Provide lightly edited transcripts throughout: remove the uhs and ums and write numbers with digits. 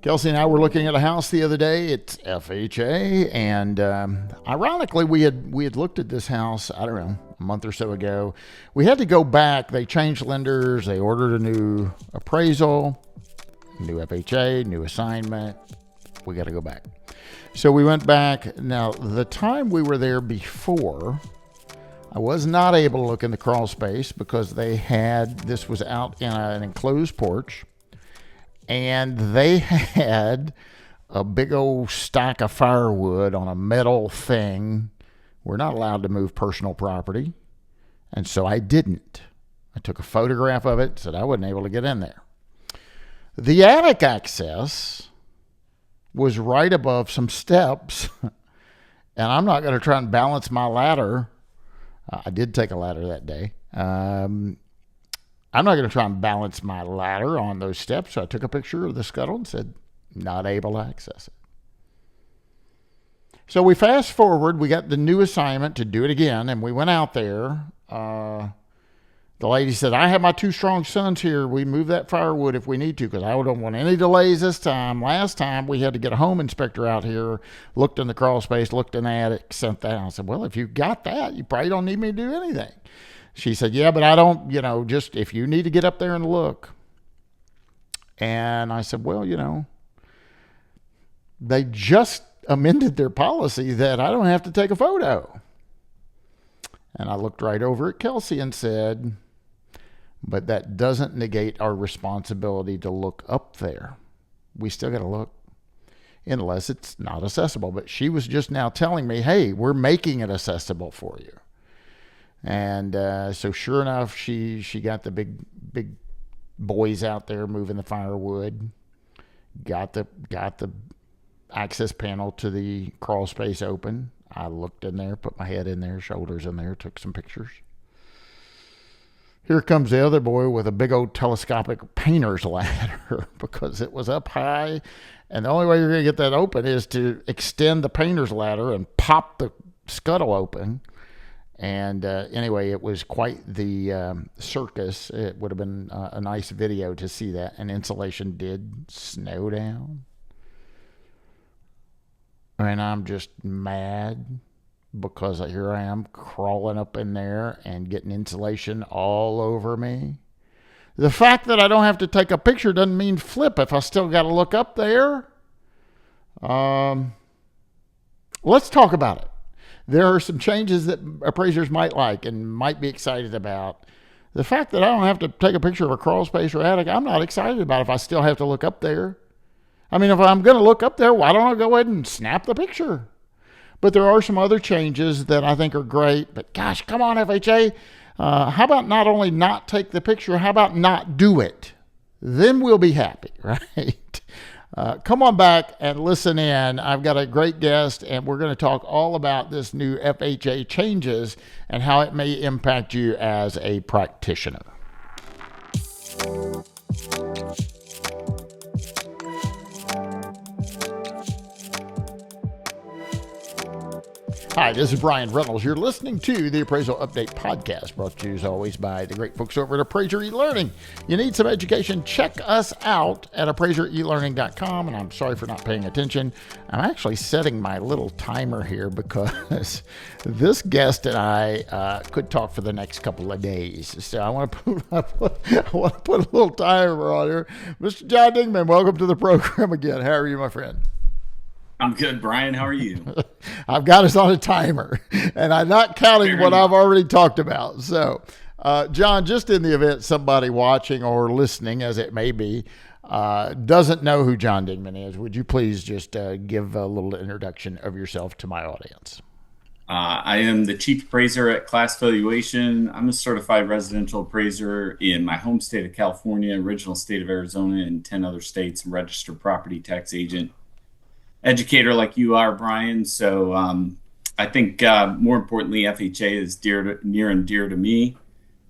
Kelsey and I were looking at a house the other day. It's FHA, and ironically, we had looked at this house, I don't know, a month or so ago. We had to go back. They changed lenders. They ordered a new appraisal, new FHA, new assignment. We got to go back. So we went back. Now, the time we were there before, I was not able to look in the crawl space because this was out in an enclosed porch. And they had a big old stack of firewood on a metal thing. We're not allowed to move personal property. And so I didn't. I took a photograph of it, said I wasn't able to get in there. The attic access was right above some steps. And I'm not going to try and balance my ladder. I did take a ladder that day. I'm not going to try and balance my ladder on those steps. So I took a picture of the scuttle and said, not able to access it. So we fast forward. We got the new assignment to do it again. And we went out there. The lady said, I have my two strong sons here. We move that firewood if we need to because I don't want any delays this time. Last time we had to get a home inspector out here, looked in the crawl space, looked in the attic, sent that. I said, well, if you got that, you probably don't need me to do anything. She said, yeah, but I don't, just if you need to get up there and look. And I said, well, they just amended their policy that I don't have to take a photo. And I looked right over at Kelsey and said, but that doesn't negate our responsibility to look up there. We still got to look unless it's not accessible. But she was just now telling me, hey, we're making it accessible for you. And so sure enough, she got the big boys out there moving the firewood, got the access panel to the crawl space open. I looked in there, put my head in there, shoulders in there, took some pictures. Here comes the other boy with a big old telescopic painter's ladder because it was up high. And the only way you're going to get that open is to extend the painter's ladder and pop the scuttle open. And anyway, it was quite the circus. It would have been a nice video to see that. And insulation did snow down. And I'm just mad because here I am crawling up in there and getting insulation all over me. The fact that I don't have to take a picture doesn't mean flip if I still got to look up there. Let's talk about it. There are some changes that appraisers might like and might be excited about. The fact that I don't have to take a picture of a crawl space or attic, I'm not excited about if I still have to look up there. I mean, if I'm going to look up there, why don't I go ahead and snap the picture? But there are some other changes that I think are great. But gosh, come on, FHA. How about not only not take the picture, how about not do it? Then we'll be happy, right? Come on back and listen in. I've got a great guest, and we're going to talk all about this new FHA changes and how it may impact you as a practitioner. Hi, this is Bryan Reynolds. You're listening to the Appraisal Update Podcast, brought to you as always by the great folks over at Appraiser eLearning. You need some education? Check us out at appraiserelearning.com. And I'm sorry for not paying attention. I'm actually setting my little timer here because this guest and I could talk for the next couple of days. So I want to put a little timer on here. Mr. John Dingeman, welcome to the program again. How are you, my friend? I'm good, Bryan. How are you? I've got us on a timer, and I'm not counting what I've already talked about. So, John, just in the event somebody watching or listening, as it may be, doesn't know who John Dingeman is, would you please just give a little introduction of yourself to my audience? I am the chief appraiser at Class Valuation. I'm a certified residential appraiser in my home state of California, original state of Arizona, and 10 other states, and registered property tax agent. Educator like you are, Bryan. So I think more importantly, FHA is near and dear to me.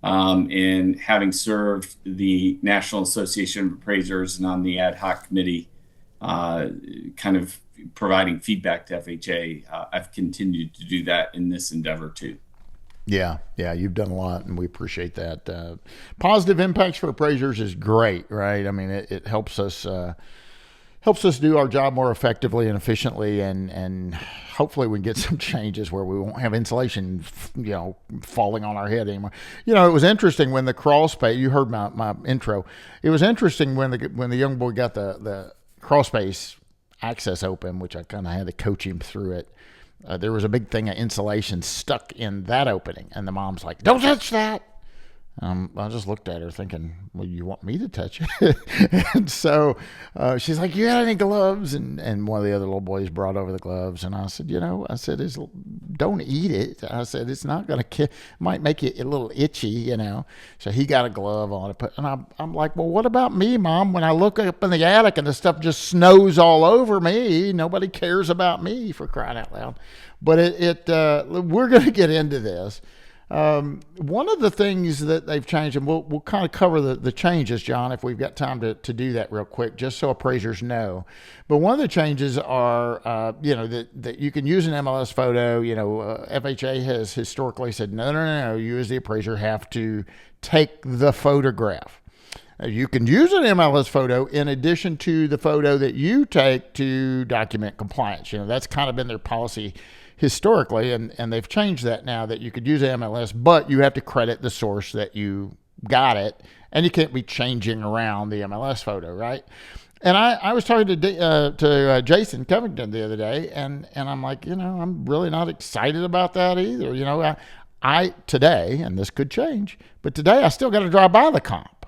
And having served the National Association of Appraisers and on the ad hoc committee, kind of providing feedback to FHA, I've continued to do that in this endeavor too. Yeah, you've done a lot, and we appreciate that. Positive impacts for appraisers is great, right? I mean, it helps us helps us do our job more effectively and efficiently, and hopefully we can get some changes where we won't have insulation, falling on our head anymore. It was interesting when the crawl space. You heard my intro. It was interesting when the young boy got the crawl space access open, which I kind of had to coach him through it. There was a big thing of insulation stuck in that opening, and the mom's like, "Don't touch that." I just looked at her thinking, well, you want me to touch it? And so she's like, you got any gloves? And one of the other little boys brought over the gloves. And I said, don't eat it. I said, it's not going to might make you a little itchy, So he got a glove on it. And I'm like, well, what about me, Mom? When I look up in the attic and the stuff just snows all over me, nobody cares about me, for crying out loud. But we're going to get into this. One of the things that they've changed, and we'll kind of cover the changes, John, if we've got time to do that real quick, just so appraisers know. But one of the changes are, that you can use an MLS photo. FHA has historically said, no, you as the appraiser have to take the photograph. You can use an MLS photo in addition to the photo that you take to document compliance. That's kind of been their policy historically, and they've changed that now, that you could use MLS, but you have to credit the source that you got it, and you can't be changing around the MLS photo, right? And I was talking to Jason Covington the other day, and I'm like, I'm really not excited about that either. I today, and this could change, but today I still got to drive by the comp.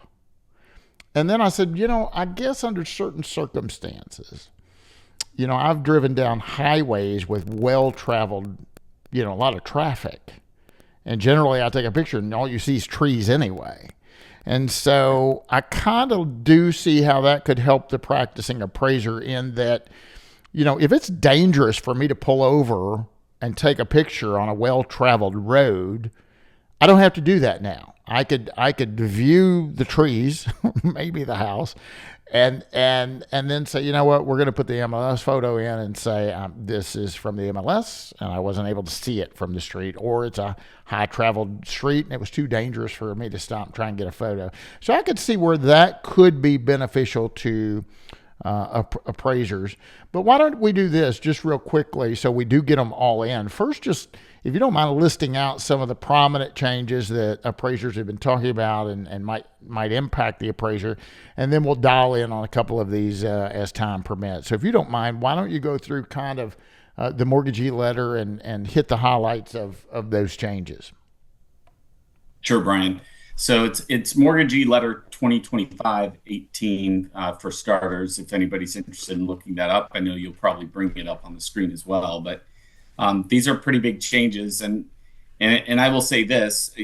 And then I said, I guess under certain circumstances, I've driven down highways with well-traveled, a lot of traffic. And generally I take a picture and all you see is trees anyway. And so I kind of do see how that could help the practicing appraiser in that, if it's dangerous for me to pull over and take a picture on a well-traveled road, I don't have to do that now. I could view the trees, maybe the house, and then say, you know what, we're going to put the MLS photo in and say, this is from the MLS, and I wasn't able to see it from the street, or it's a high-traveled street, and it was too dangerous for me to stop and try and get a photo. So I could see where that could be beneficial to appraisers. But why don't we do this just real quickly so we do get them all in. First, just if you don't mind listing out some of the prominent changes that appraisers have been talking about and might impact the appraiser, and then we'll dial in on a couple of these as time permits. So if you don't mind, why don't you go through kind of the mortgagee letter and hit the highlights of those changes? Sure, Brian. So it's Mortgagee Letter 2025-18 for starters. If anybody's interested in looking that up, I know you'll probably bring it up on the screen as well. But these are pretty big changes, and I will say this: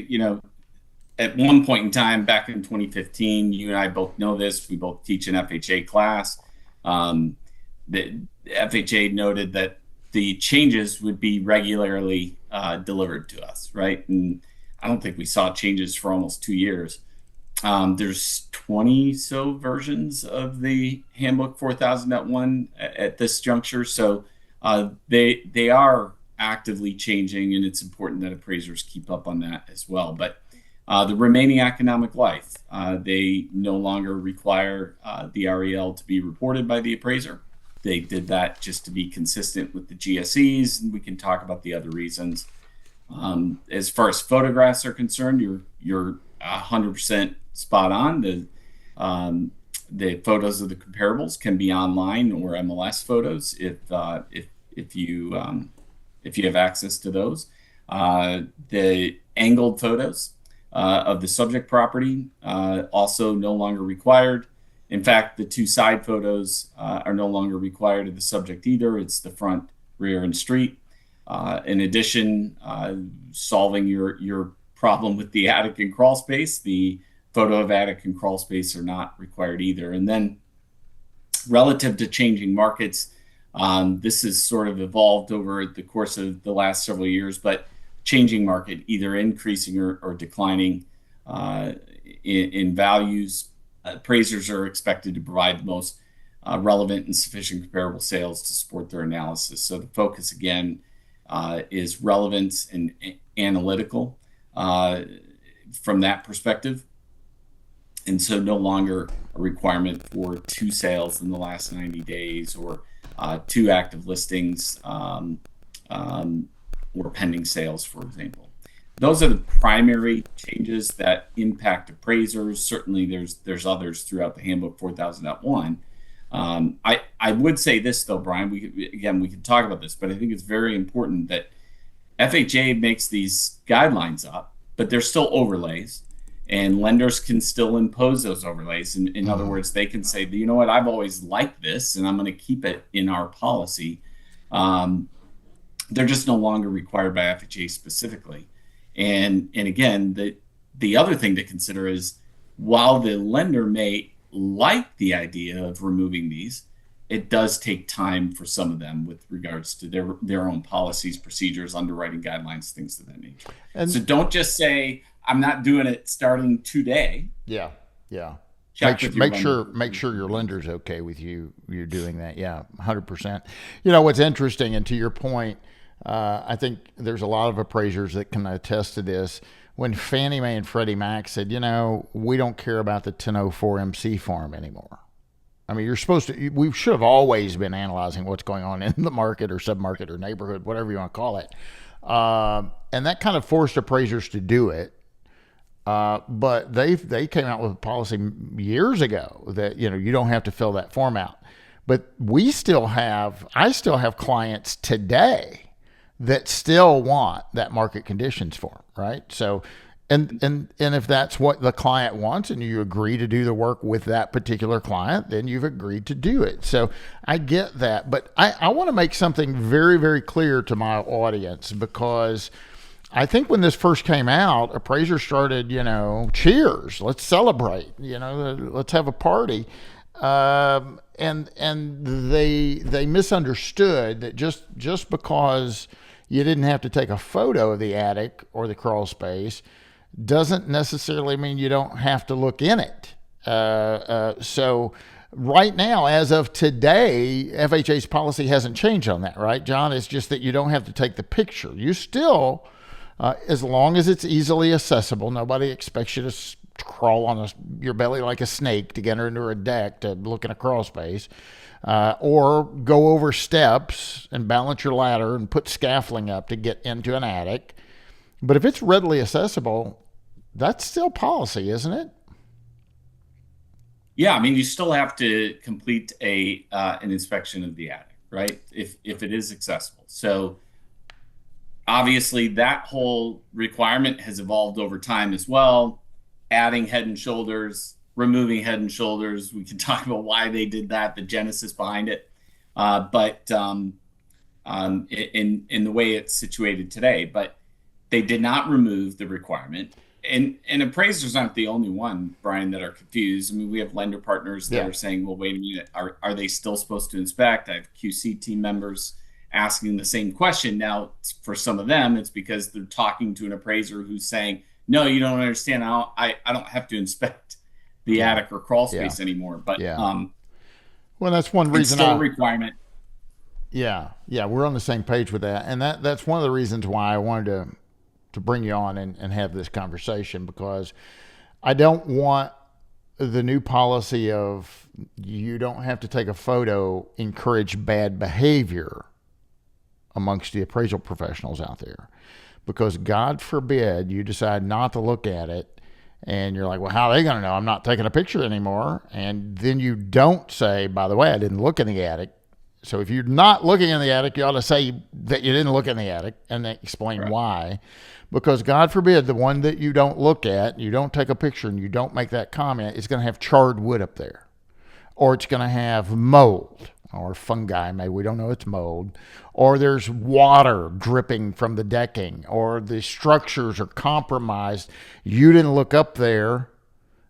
at one point in time back in 2015, you and I both know this. We both teach an FHA class. The FHA noted that the changes would be regularly delivered to us, right? And I don't think we saw changes for almost 2 years. There's 20 so versions of the handbook 4000.1 at this juncture. So they are actively changing, and it's important that appraisers keep up on that as well. But the remaining economic life, they no longer require the REL to be reported by the appraiser. They did that just to be consistent with the GSEs, and we can talk about the other reasons. As far as photographs are concerned, you're 100% spot on. The photos of the comparables can be online or MLS photos if you have access to those. The angled photos of the subject property also no longer required. In fact, the two side photos are no longer required of the subject either. It's the front, rear, and street. In addition, solving your problem with the attic and crawl space, the photo of attic and crawl space are not required either. And then relative to changing markets, this has sort of evolved over the course of the last several years, but changing market, either increasing or declining in values. Appraisers are expected to provide the most relevant and sufficient comparable sales to support their analysis. So the focus again is relevance and analytical from that perspective. And so no longer a requirement for 2 sales in the last 90 days or 2 active listings or pending sales, for example. Those are the primary changes that impact appraisers. Certainly there's others throughout the handbook 4000.1. I would say this though, Brian, we can talk about this, but I think it's very important that FHA makes these guidelines up, but they're still overlays, and lenders can still impose those overlays. In other words, they can say, you know what, I've always liked this and I'm going to keep it in our policy. They're just no longer required by FHA specifically. And again, the other thing to consider is, while the lender may like the idea of removing these, it does take time for some of them with regards to their own policies, procedures, underwriting guidelines, things of that nature. And so don't just say, I'm not doing it starting today. Yeah. Make sure your lender's okay with you're doing that. Yeah, 100%. You know, what's interesting, and to your point, I think there's a lot of appraisers that can attest to this. When Fannie Mae and Freddie Mac said, you know, we don't care about the 1004 MC form anymore. I mean, we should have always been analyzing what's going on in the market or submarket or neighborhood, whatever you want to call it. And that kind of forced appraisers to do it. But they came out with a policy years ago that, you know, you don't have to fill that form out. But I still have clients today that still want that market conditions form, right? So, and if that's what the client wants and you agree to do the work with that particular client, then you've agreed to do it. So I get that, but I want to make something very, very clear to my audience, because I think when this first came out, appraisers started, you know, cheers, let's celebrate, you know, let's have a party. And they misunderstood that just because you didn't have to take a photo of the attic or the crawl space doesn't necessarily mean you don't have to look in it. So right now, as of today, FHA's policy hasn't changed on that, right, John? It's just that you don't have to take the picture. You still, as long as it's easily accessible, nobody expects you to crawl on your belly like a snake to get under a deck to look in a crawl space, or go over steps and balance your ladder and put scaffolding up to get into an attic. But if it's readily accessible, that's still policy, isn't it? Yeah, I mean, you still have to complete an inspection of the attic, right? If it is accessible. So obviously that whole requirement has evolved over time as well. Adding Head and Shoulders, removing Head and Shoulders. We can talk about why they did that, the genesis behind it. But in the way it's situated today, but they did not remove the requirement. And appraisers aren't the only one, Brian, that are confused. I mean, we have lender partners that are saying, well, wait a minute, are they still supposed to inspect? I have QC team members asking the same question. Now, for some of them, it's because they're talking to an appraiser who's saying, no, you don't understand. I don't have to inspect the attic or crawl space anymore. But well, that's one reason. It's still a requirement. Yeah, we're on the same page with that, and that's one of the reasons why I wanted to bring you on and have this conversation, because I don't want the new policy of you don't have to take a photo encourage bad behavior amongst the appraisal professionals out there. Because God forbid you decide not to look at it and you're like, well, how are they going to know I'm not taking a picture anymore? And then you don't say, by the way, I didn't look in the attic. So if you're not looking in the attic, you ought to say that you didn't look in the attic and then explain why. Because God forbid the one that you don't look at, you don't take a picture and you don't make that comment, it's going to have charred wood up there. Or it's going to have mold or fungi, maybe we don't know it's mold, or there's water dripping from the decking, or the structures are compromised. You didn't look up there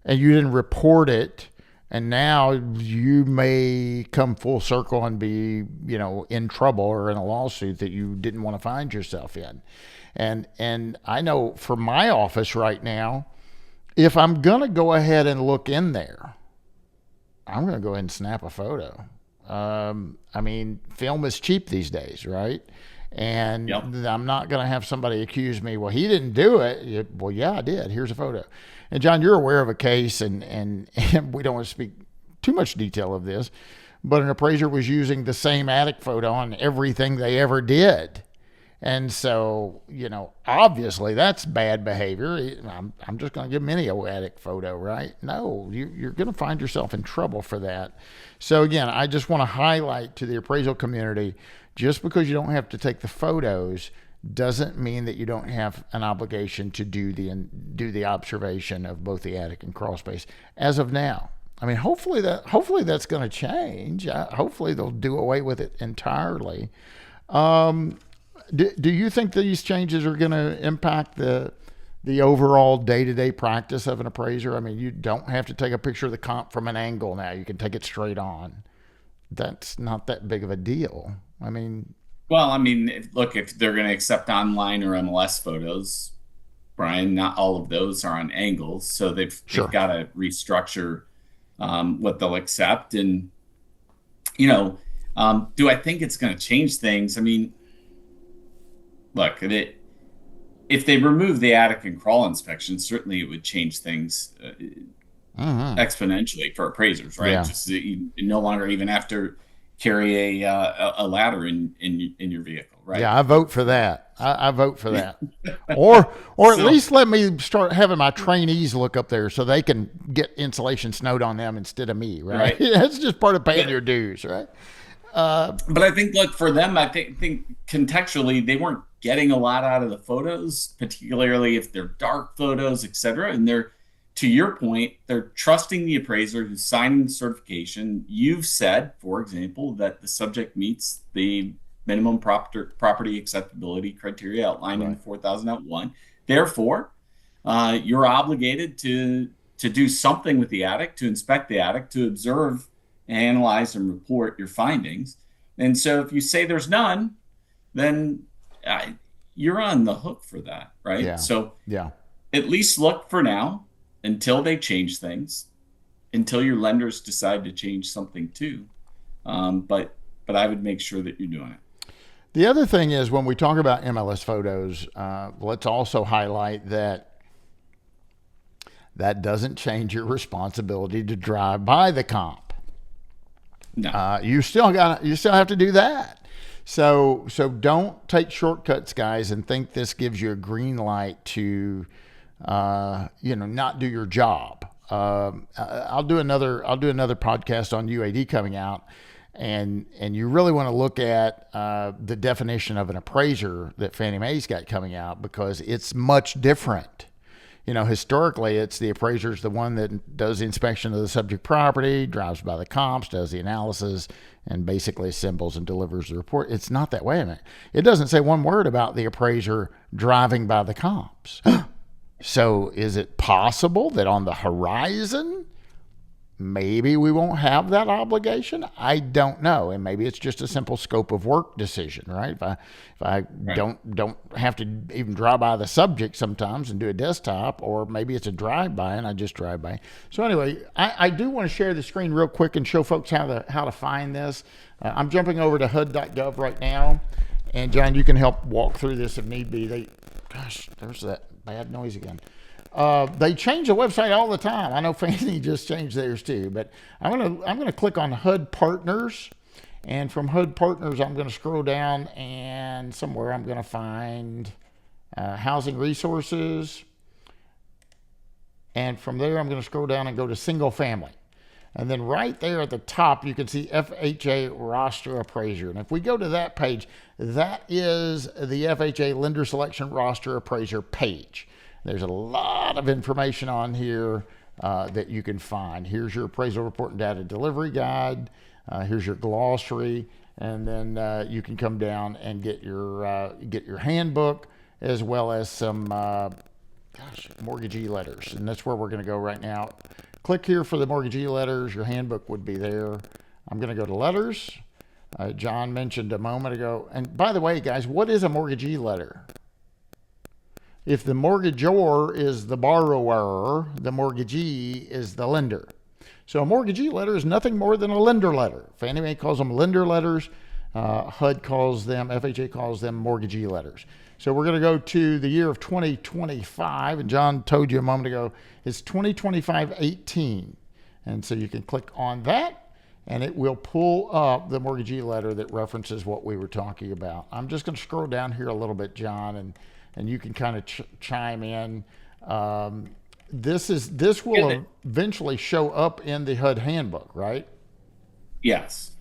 and you didn't report it, and now you may come full circle and be, you know, in trouble or in a lawsuit that you didn't want to find yourself in. And I know for my office right now, if I'm going to go ahead and look in there, I'm going to go ahead and snap a photo. I mean, film is cheap these days, right? And Yep. I'm not going to have somebody accuse me, well, he didn't do it. Well, yeah, I did. Here's a photo. And John, you're aware of a case, and we don't want to speak too much detail of this, but an appraiser was using the same attic photo on everything they ever did. And so, obviously that's bad behavior. I'm just going to give them any attic photo, right? No, you're going to find yourself in trouble for that. So again, I just want to highlight to the appraisal community, just because you don't have to take the photos doesn't mean that you don't have an obligation to do the observation of both the attic and crawl space as of now. I mean, hopefully that's going to change. Hopefully they'll do away with it entirely. Do you think these changes are going to impact the overall day-to-day practice of an appraiser? I mean, you don't have to take a picture of the comp from an angle now. You can take it straight on. That's not that big of a deal. I mean, Well, I mean, look, if they're going to accept online or MLS photos, Brian, not all of those are on angles, so they've got to restructure what they'll accept. And do I think it's going to change things? I mean, look, if they remove the attic and crawl inspection, certainly it would change things exponentially for appraisers, right? Yeah. Just you no longer even have to carry a ladder in your vehicle, right? Yeah, I vote for that. I vote for that. Or at least let me start having my trainees look up there so they can get insulation snowed on them instead of me, right? That's just part of paying your dues, right? But I think, look, for them, I think contextually, they weren't getting a lot out of the photos, particularly if they're dark photos, et cetera. And to your point, they're trusting the appraiser who's signing the certification. You've said, for example, that the subject meets the minimum property acceptability criteria outlined in the 4000.1. Therefore, you're obligated to do something with the attic, to inspect the attic, to observe, analyze, and report your findings. And so if you say there's none, then you're on the hook for that, right? Yeah. So yeah, at least look for now until they change things, until your lenders decide to change something too. But I would make sure that you're doing it. The other thing is, when we talk about MLS photos, let's also highlight that doesn't change your responsibility to drive by the comp. No. You still have to do that. So don't take shortcuts, guys, and think this gives you a green light to not do your job. I'll do another podcast on UAD coming out, and you really want to look at the definition of an appraiser that Fannie Mae's got coming out, because it's much different. Historically, it's the appraiser's the one that does the inspection of the subject property, drives by the comps, does the analysis, and basically assembles and delivers the report. It's not that way. It doesn't say one word about the appraiser driving by the comps. So is it possible that on the horizon, maybe we won't have that obligation? I don't know. And maybe it's just a simple scope of work decision, right? If I don't have to even drive by the subject sometimes and do a desktop, or maybe it's a drive-by and I just drive by. So anyway, I do want to share the screen real quick and show folks how to find this. I'm jumping over to HUD.gov right now. And John, you can help walk through this if need be. There's that bad noise again. They change the website all the time. I know Fannie just changed theirs too, but I'm gonna click on HUD Partners, and from HUD Partners I'm gonna scroll down, and somewhere I'm gonna find Housing Resources, and from there I'm gonna scroll down and go to Single Family. And then right there at the top, you can see FHA Roster Appraiser. And if we go to that page, that is the FHA Lender Selection Roster Appraiser page. There's a lot of information on here that you can find. Here's your appraisal report and data delivery guide. Here's your glossary. And then you can come down and get your handbook, as well as some mortgagee letters. And that's where we're going to go right now. Click here for the mortgagee letters. Your handbook would be there. I'm going to go to letters. John mentioned a moment ago. And by the way, guys, what is a mortgagee letter? If the mortgagor is the borrower, the mortgagee is the lender. So a mortgagee letter is nothing more than a lender letter. Fannie Mae calls them lender letters. HUD calls them, FHA calls them mortgagee letters. So we're going to go to the year of 2025, and John told you a moment ago, it's 2025-18. And so you can click on that, and it will pull up the mortgagee letter that references what we were talking about. I'm just going to scroll down here a little bit, John, and you can kind of chime in. This will eventually show up in the HUD handbook, right? Yes.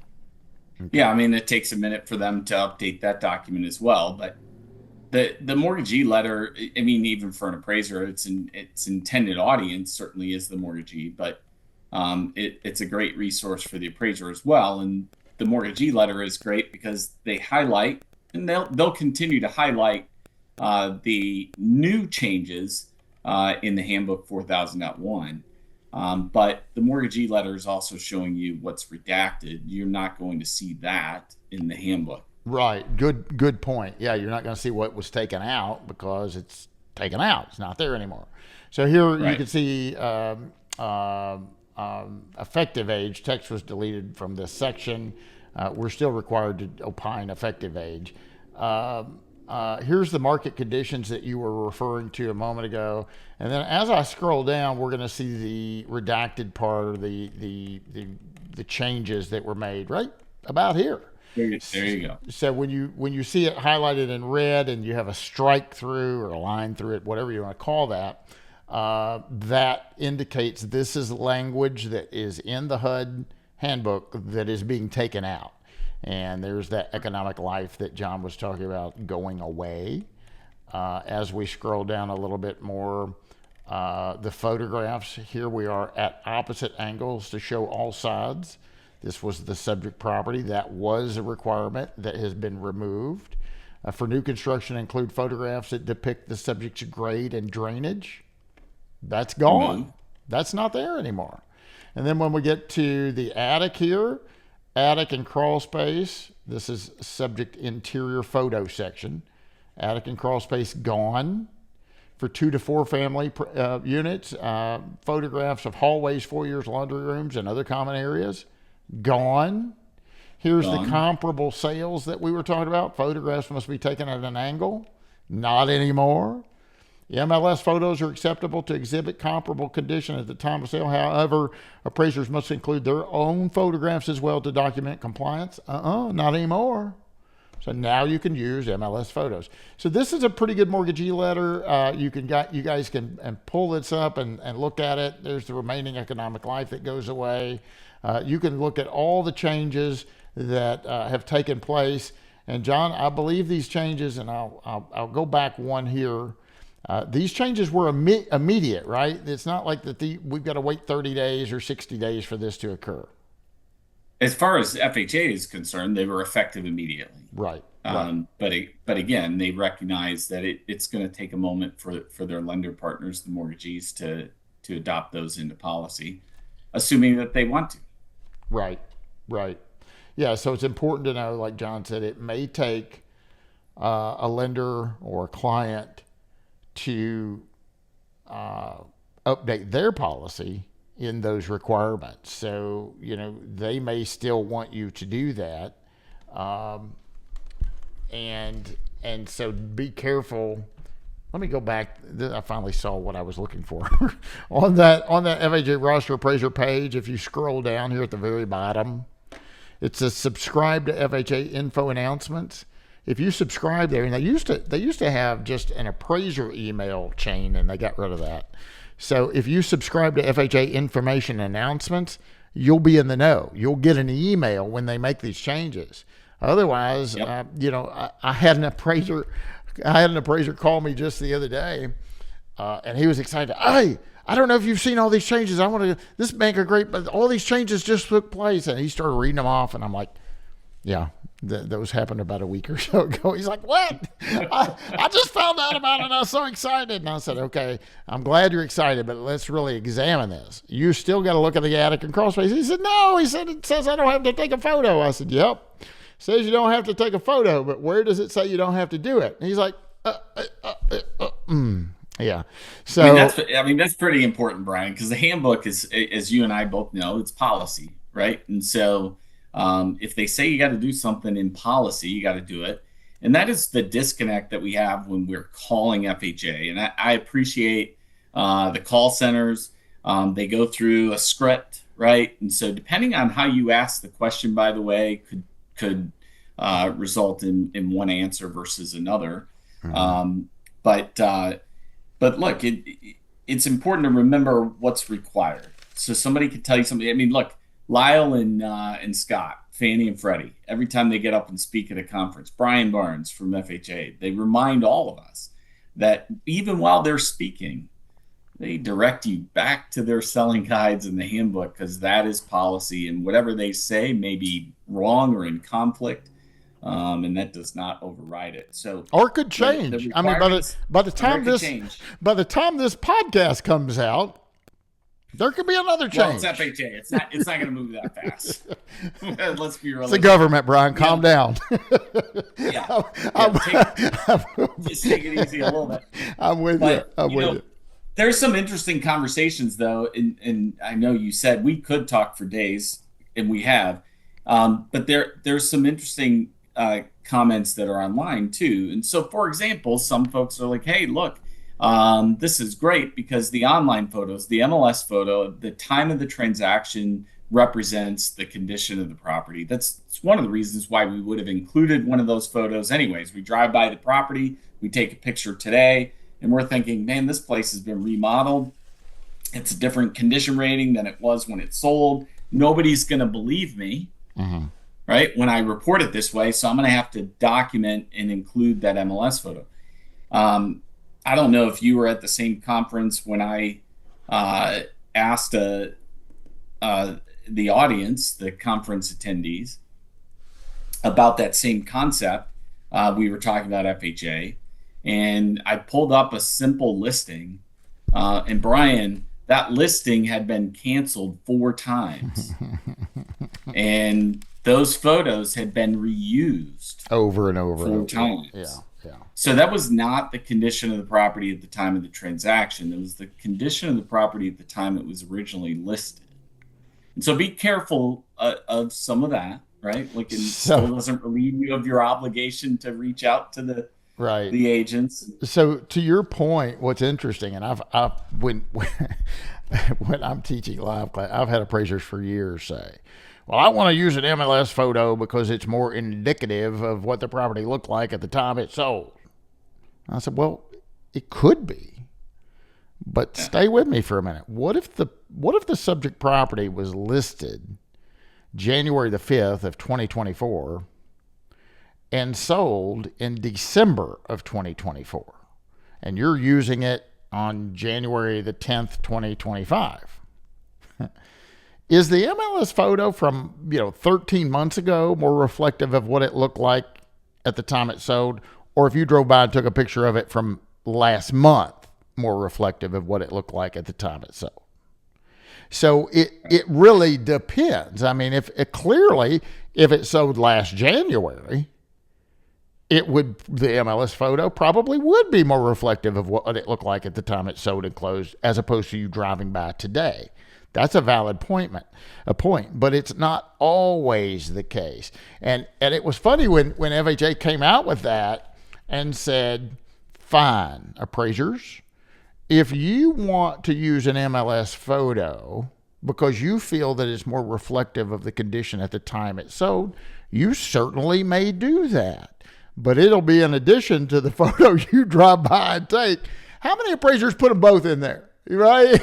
Okay. Yeah, I mean, it takes a minute for them to update that document as well, but the mortgagee letter, I mean, even for an appraiser, its intended audience certainly is the mortgagee, but it's a great resource for the appraiser as well. And the mortgagee letter is great because they highlight, and they'll continue to highlight the new changes in the handbook 4000.1. But the mortgagee letter is also showing you what's redacted. You're not going to see that in the handbook. Right. Good point. Yeah, you're not going to see what was taken out because it's taken out. It's not there anymore. So here you can see effective age. Text was deleted from this section. We're still required to opine effective age. Here's the market conditions that you were referring to a moment ago. And then as I scroll down, we're going to see the redacted part of the changes that were made right about here. There you go. So when you see it highlighted in red and you have a strike through or a line through it, whatever you want to call that, that indicates this is language that is in the HUD handbook that is being taken out. And there's that economic life that John was talking about going away. As we scroll down a little bit more, the photographs, here we are at opposite angles to show all sides. This was the subject property. That was a requirement that has been removed. For new construction, include photographs that depict the subject's grade and drainage. That's gone. Mm-hmm. That's not there anymore. And then when we get to the attic here, attic and crawl space, this is subject interior photo section. Attic and crawl space gone. For 2 to 4 family units, photographs of hallways, foyers, laundry rooms, and other common areas, gone. Here's the comparable sales that we were talking about. Photographs must be taken at an angle. Not anymore. The MLS photos are acceptable to exhibit comparable condition at the time of sale. However, appraisers must include their own photographs as well to document compliance. Not anymore. So now you can use MLS photos. So this is a pretty good mortgagee letter. You guys can pull this up and look at it. There's the remaining economic life that goes away. You can look at all the changes that have taken place. And John, I believe these changes, and I'll go back one here. These changes were immediate, right? It's not like that we've got to wait 30 days or 60 days for this to occur. As far as FHA is concerned, they were effective immediately. Right. But again, they recognize that it's going to take a moment for their lender partners, the mortgagees, to adopt those into policy, assuming that they want to. Right. Yeah, so it's important to know, like John said, it may take a lender or a client to update their policy in those requirements. So, they may still want you to do that. And so be careful. Let me go back. I finally saw what I was looking for. on that FHA roster appraiser page, if you scroll down here at the very bottom, it says subscribe to FHA info announcements. If you subscribe there, and they used to have just an appraiser email chain, and they got rid of that. So if you subscribe to FHA information announcements, you'll be in the know. You'll get an email when they make these changes. Otherwise, yep. I had an appraiser call me just the other day, and he was excited. Hey, I don't know if you've seen all these changes. This bank are great, but all these changes just took place. And he started reading them off, and I'm like, yeah, those happened about a week or so ago. He's like, what? I just found out about it, and I was so excited. And I said, okay, I'm glad you're excited, but let's really examine this. You still got to look at the attic and crawl space. He said, no. He said, it says I don't have to take a photo. I said, yep. It says you don't have to take a photo, but where does it say you don't have to do it? And he's like, yeah. So that's pretty important, Bryan, because the handbook is, as you and I both know, it's policy, right? And so If they say you got to do something in policy, you got to do it. And that is the disconnect that we have when we're calling FHA. And I appreciate the call centers. They go through a script, right? And so depending on how you ask the question, by the way, could result in one answer versus another. But look, it's important to remember what's required. So somebody could tell you something. I mean, look, Lyle and Scott, Fannie and Freddie, every time they get up and speak at a conference, Bryan Barnes from FHA, they remind all of us that even while they're speaking, they direct you back to their selling guides in the handbook, because that is policy, and whatever they say may be wrong or in conflict, and that does not override it. So, or it could change. I mean, by the time this podcast comes out, there could be another change. Well, it's FHA. It's not going to move that fast. Let's be realistic. It's the government, Bryan. Calm down. Just take it easy a little bit. I'm with you. I'm with you. There's some interesting conversations, though, and I know you said we could talk for days, and we have, but there's some interesting comments that are online too. And so, for example, some folks are like, "Hey, look, this is great because the online photos, the MLS photo, the time of the transaction represents the condition of the property." It's one of the reasons why we would have included one of those photos anyways. We drive by the property, we take a picture today, and we're thinking, man, this place has been remodeled. It's a different condition rating than it was when it sold. Nobody's going to believe me, right, when I report it this way. So I'm going to have to document and include that MLS photo. I don't know if you were at the same conference when I asked the audience, the conference attendees, about that same concept. We were talking about FHA, and I pulled up a simple listing. And Bryan, that listing had been canceled 4 times. And those photos had been reused over and over 4 times. Yeah. So that was not the condition of the property at the time of the transaction. It was the condition of the property at the time it was originally listed. And so be careful of some of that, right? Like, it still doesn't relieve you of your obligation to reach out to the agents. So to your point, what's interesting, and when I'm teaching live class, I've had appraisers for years say, "Well, I want to use an MLS photo because it's more indicative of what the property looked like at the time it sold." I said, well, it could be, but stay with me for a minute. What if the subject property was listed January the 5th of 2024 and sold in December of 2024, and you're using it on January the 10th, 2025? Is the MLS photo from 13 months ago more reflective of what it looked like at the time it sold, or if you drove by and took a picture of it from last month, more reflective of what it looked like at the time it sold? So it really depends. I mean, if it sold last January, the MLS photo probably would be more reflective of what it looked like at the time it sold and closed, as opposed to you driving by today. That's a valid point, but it's not always the case. And it was funny when FHA came out with that and said, fine, appraisers, if you want to use an MLS photo because you feel that it's more reflective of the condition at the time it sold, you certainly may do that. But it'll be in addition to the photo you drive by and take. How many appraisers put them both in there? Right?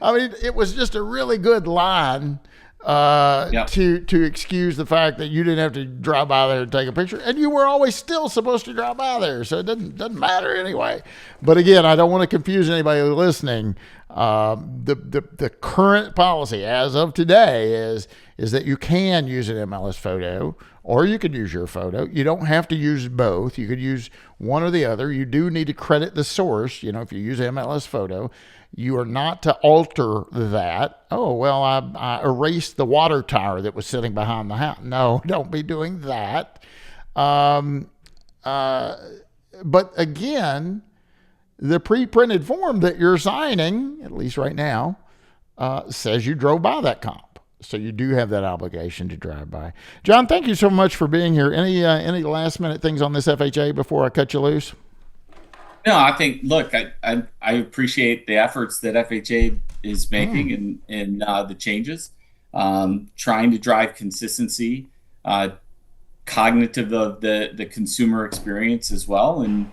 I mean, it was just a really good line to excuse the fact that you didn't have to drive by there and take a picture, and you were always still supposed to drive by there, so it doesn't matter anyway. But again, I don't want to confuse anybody listening. The current policy as of today is that you can use an MLS photo, or you could use your photo. You don't have to use both. You could use one or the other. You do need to credit the source. If you use MLS photo, you are not to alter that. Oh, well, I erased the water tower that was sitting behind the house. No, don't be doing that. But again, the pre-printed form that you're signing, at least right now, says you drove by that comp. So you do have that obligation to drive by. John, thank you so much for being here. Any last minute things on this FHA before I cut you loose? No, I think, look, I appreciate the efforts that FHA is making and the changes, trying to drive consistency, cognitive of the consumer experience as well. And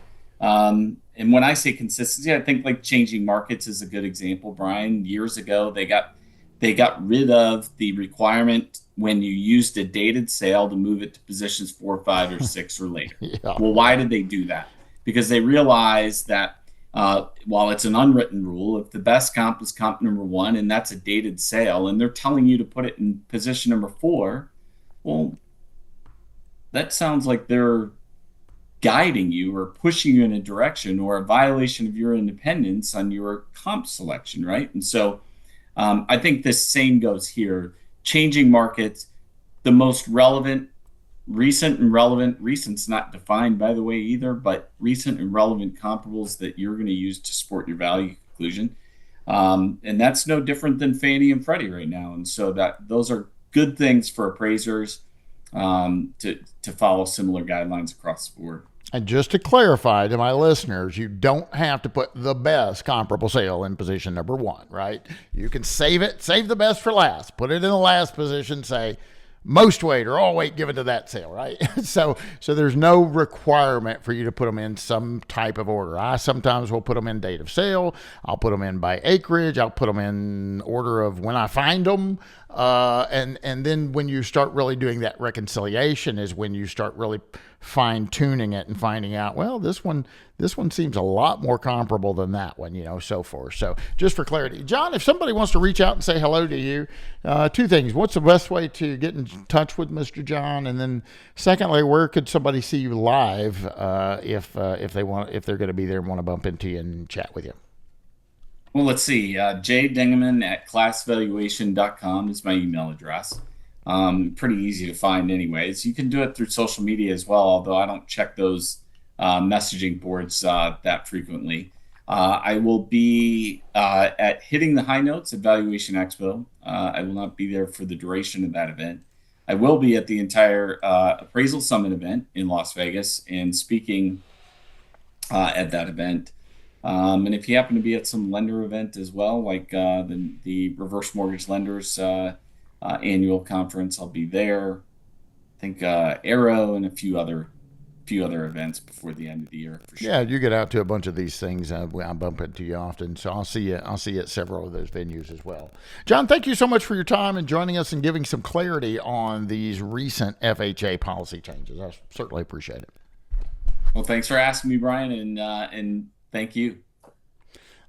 when I say consistency, I think like changing markets is a good example, Bryan. Years ago, they got rid of the requirement when you used a dated sale to move it to positions 4, 5, or 6 or later. Yeah. Well, why did they do that? Because they realized that while it's an unwritten rule, if the best comp is comp number 1 and that's a dated sale and they're telling you to put it in position number 4, well, that sounds like they're guiding you or pushing you in a direction or a violation of your independence on your comp selection, right? And so I think the same goes here. Changing markets, the most recent's not defined, by the way, either, but recent and relevant comparables that you're going to use to support your value conclusion. And that's no different than Fannie and Freddie right now. And so those are good things for appraisers to follow similar guidelines across the board. And just to clarify to my listeners, you don't have to put the best comparable sale in position number 1, right? You can save the best for last, put it in the last position, say most weight or all weight given to that sale, right? So there's no requirement for you to put them in some type of order. I sometimes will put them in date of sale. I'll put them in by acreage. I'll put them in order of when I find them. And then when you start really doing that reconciliation is when you start really fine tuning it and finding out, well, this one seems a lot more comparable than that one, so forth. So just for clarity, John, if somebody wants to reach out and say hello to you, 2 things. What's the best way to get in touch with Mr. John? And then secondly, where could somebody see you live, if they're going to be there and want to bump into you and chat with you? Well, let's see. Dingeman at classvaluation.com is my email address. Pretty easy to find anyways. You can do it through social media as well, although I don't check those messaging boards that frequently. I will be at Hitting the High Notes at Valuation Expo. I will not be there for the duration of that event. I will be at the entire Appraisal Summit event in Las Vegas and speaking at that event. And if you happen to be at some lender event as well, like the Reverse Mortgage Lenders annual conference, I'll be there. I think Arrow and a few other events before the end of the year for sure. Yeah, you get out to a bunch of these things. I bump into you often, so I'll see you at several of those venues as well. John, thank you so much for your time and joining us and giving some clarity on these recent FHA policy changes. I certainly appreciate it. Well, thanks for asking me, Bryan, and thank you.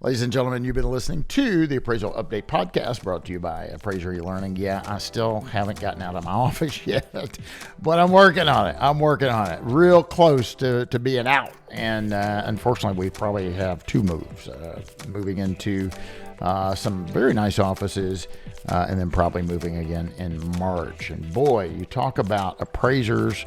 Ladies and gentlemen, you've been listening to the Appraisal Update Podcast brought to you by Appraiser eLearning. Yeah, I still haven't gotten out of my office yet, but I'm working on it. Real close to being out. And unfortunately, we probably have 2 moves. Moving into some very nice offices and then probably moving again in March. And boy, you talk about appraisers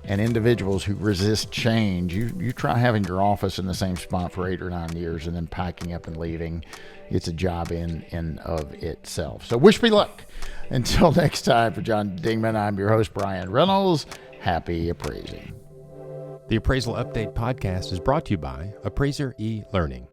and individuals who resist change. You try having your office in the same spot for 8 or 9 years and then packing up and leaving. It's a job in of itself. So wish me luck. Until next time, for John Dingeman, I'm your host, Bryan Reynolds. Happy appraising. The Appraisal Update Podcast is brought to you by Appraiser eLearning.